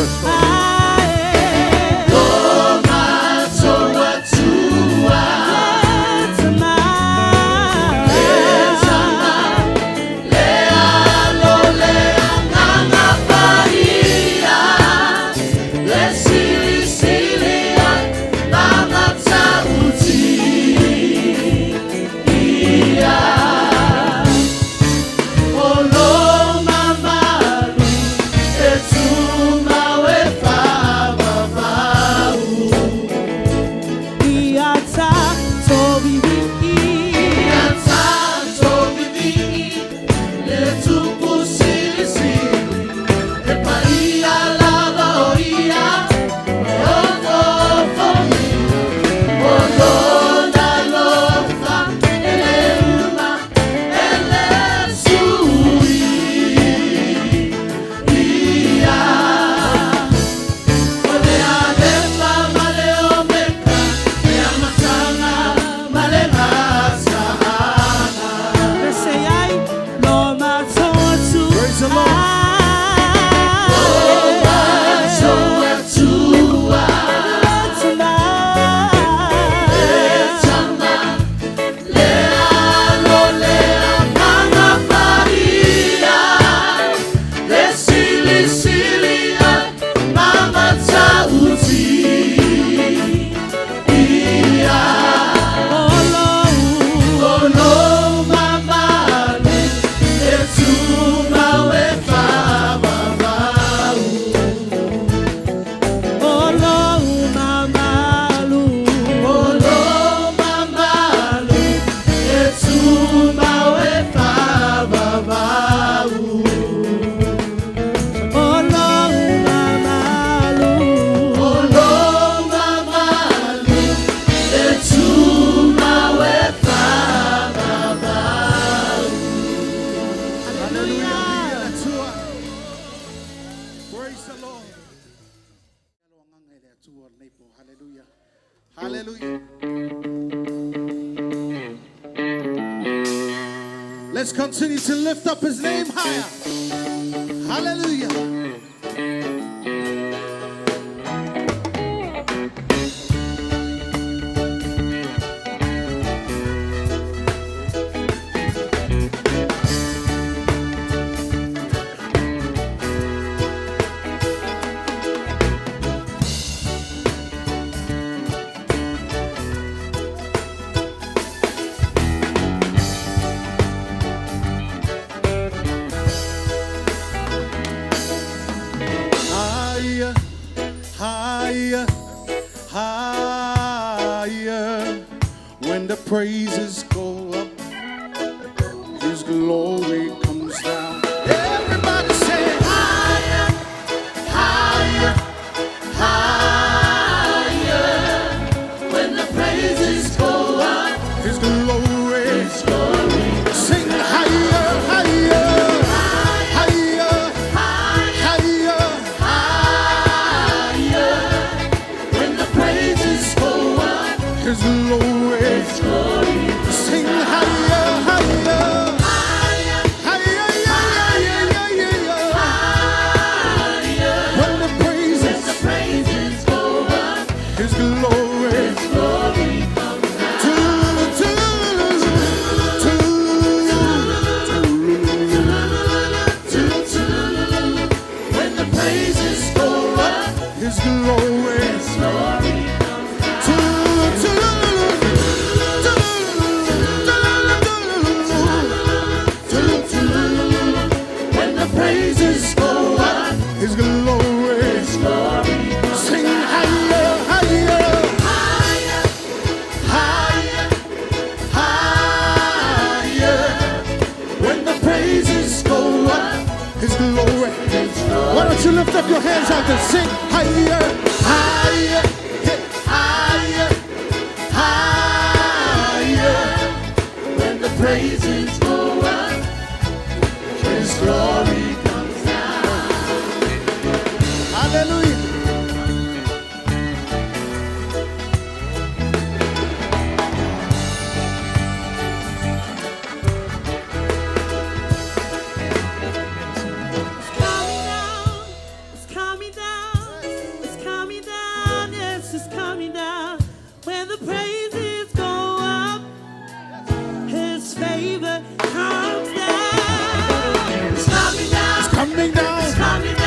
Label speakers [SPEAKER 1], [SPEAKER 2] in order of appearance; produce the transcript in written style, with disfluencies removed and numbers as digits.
[SPEAKER 1] chorus.
[SPEAKER 2] Hallelujah. Hallelujah. Let's continue to lift up his name higher. Hallelujah. Higher, higher, when the praises go up, his glory comes down. Everybody say higher, higher, higher, when the praises go up, his glory. Sing higher, higher. His glory, sing higher, higher, higher, higher, higher. When the praises go up, his glory comes down. When the praises go up, his glory. Praises go up, his glory, sing higher, higher, higher, higher, higher. When the praises go up, his glory. Why don't you lift up your hands out and sing higher, higher, higher, higher. When the praises go up, his glory. Hallelujah.
[SPEAKER 3] It's coming
[SPEAKER 1] down. It's coming down. Yes, it's coming down. When the praises go up, His favor comes down. It's coming down.
[SPEAKER 2] It's coming down.
[SPEAKER 1] It's coming down.